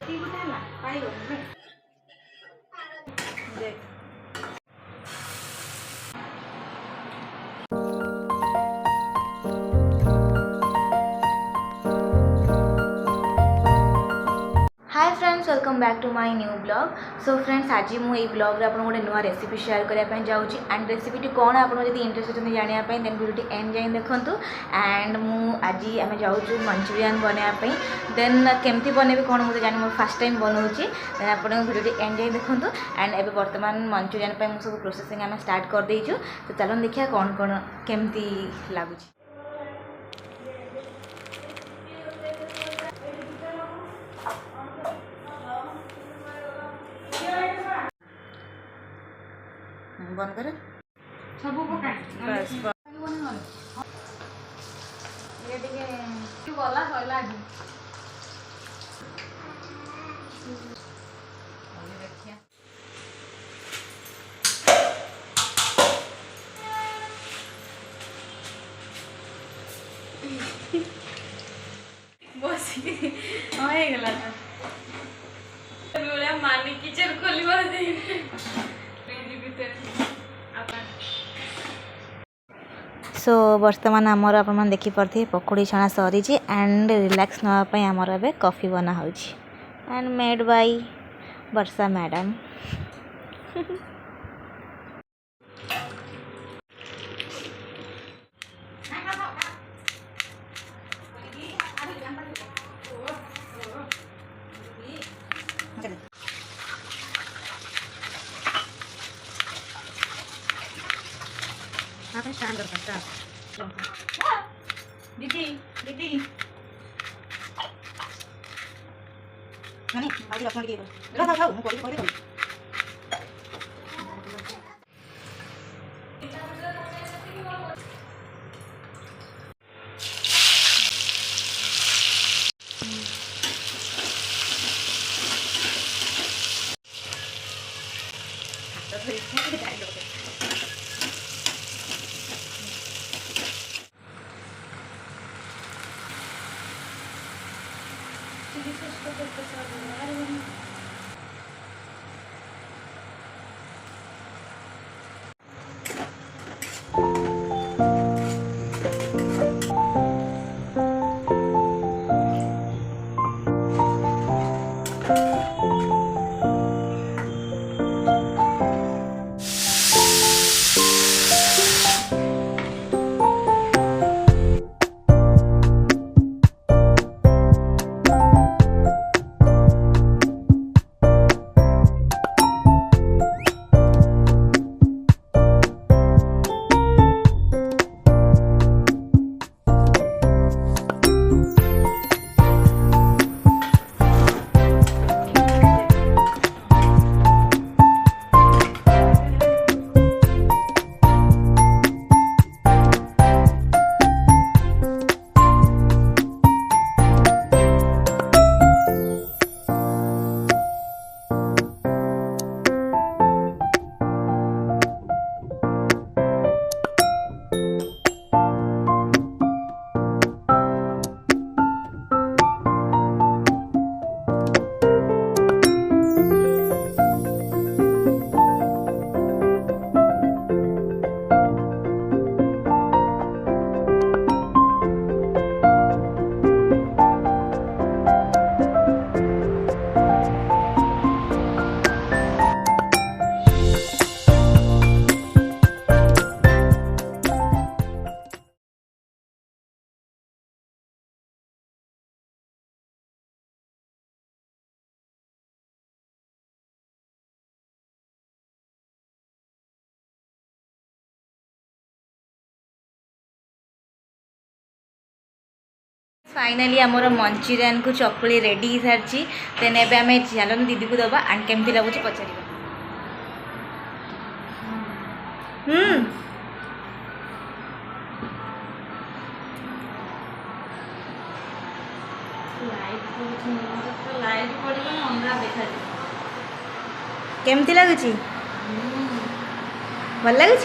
Hi friends welcome back to my new blog. So friends आज मुझे blog आप गोटे नुआ रेसिपी शेयर करने जाऊँगी एंड रेसिपी कौन आप इंटरेस्ट अच्छे जानापी देन वीडियो एंड जाए देखूँ। एंड आज आम जाऊँ मंचूरियन बनायापी देन केमती बनैबी कौन मुझे जानी मोर फर्स्ट टाइम बनाऊँगी देन आप वीडियो एंड जाए देखूँ। एंड एवं बर्तमान मंचूरियन मुझे सब प्रोसेसिंग आम स्टार्ट कर देचु। तो चलो देखिए कौन कौन केमती लगुच। बंद कर सब बस ये टिके गला सइला आज देखिए बस हो गला बोला मानी किचन खोलिबा दे सो वर्तमान आमर आप देखिपे पकोड़ी छणा सरी एंड रिलैक्स नापी आमर ए कॉफी बना हो and made by Varsha madam. दीदी दीदी आज रखना दिए खाओ खाओ मुझे कोई कोई फाइनाली आमर मंचूरियन को चकुली रेडी हो सारी देन एबे आम चलो दीदी को दबा एंड केमती लगुच पचार। केमती लगुच भल लगुच।